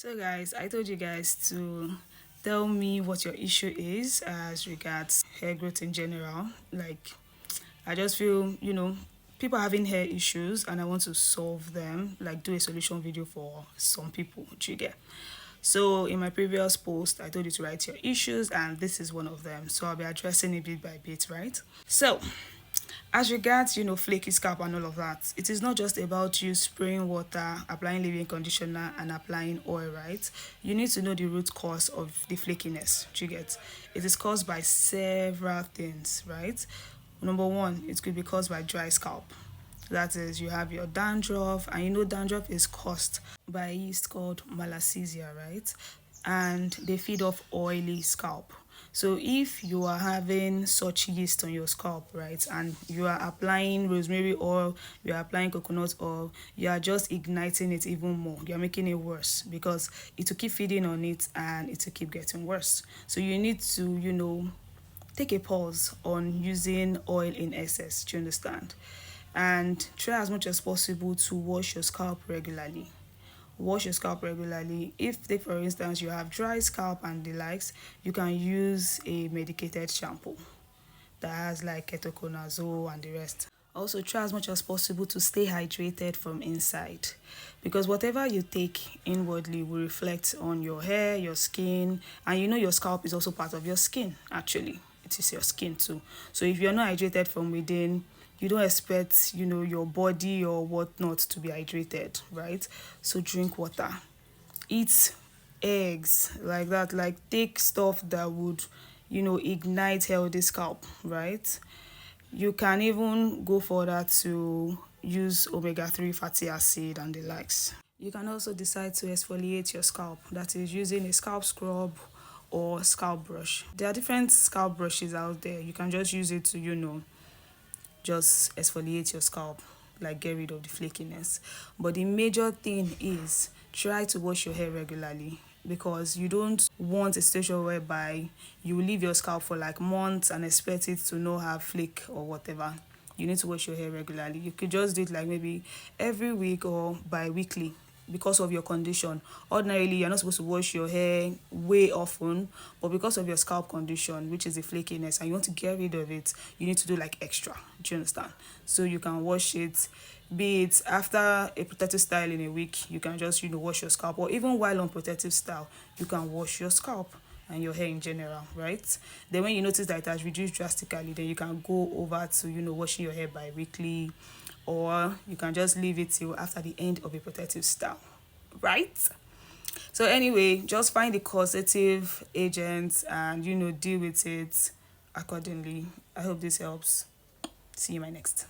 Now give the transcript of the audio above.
So guys, I told you guys to tell me what your issue is as regards hair growth in general. Like, I just feel, people having hair issues and I want to solve them, like do a solution video for some people, do you get? So in my previous post, I told you to write your issues and this is one of them. So I'll be addressing it bit by bit, right? So as regards, flaky scalp and all of that, it is not just about you spraying water, applying leave-in conditioner, and applying oil, right? You need to know the root cause of the flakiness. Do you get? It is caused by several things, right? Number one, it could be caused by dry scalp. That is, you have your dandruff, and dandruff is caused by a yeast called malassezia, right? And they feed off oily scalp. So if you are having such yeast on your scalp, right, and you are applying rosemary oil, you are applying coconut oil, you are just igniting it even more. You are making it worse because it will keep feeding on it and it will keep getting worse. So you need to, take a pause on using oil in excess. Do you understand? And try as much as possible to wash your scalp regularly. Wash your scalp regularly. If, take for instance, you have dry scalp and the likes, you can use a medicated shampoo that has like ketoconazole and the rest. Also, try as much as possible to stay hydrated from inside, because whatever you take inwardly will reflect on your hair, your skin, and your scalp is also part of your skin. Actually, it is your skin too. So if you're not hydrated from within, you don't expect your body or whatnot to be hydrated, right? So drink water, eat eggs, like that, like take stuff that would ignite healthy scalp, right? You can even go further to use omega-3 fatty acid and the likes. You can also decide to exfoliate your scalp, that is using a scalp scrub or scalp brush. There are different scalp brushes out there. You can just use it to just exfoliate your scalp, like get rid of the flakiness. But the major thing is try to wash your hair regularly, because you don't want a situation whereby you leave your scalp for like months and expect it to not have flake or whatever. You need to wash your hair regularly. You could just do it like maybe every week or bi-weekly, because of your condition. Ordinarily, you're not supposed to wash your hair way often, but because of your scalp condition, which is the flakiness, and you want to get rid of it, you need to do like extra. Do you understand? So you can wash it, be it after a protective style in a week, you can just wash your scalp, or even while on protective style, you can wash your scalp and your hair in general, right? Then when you notice that it has reduced drastically, then you can go over to washing your hair bi-weekly, or you can just leave it till after the end of a protective style, right? So anyway, just find the causative agents and deal with it accordingly. I hope this helps. See you in my next.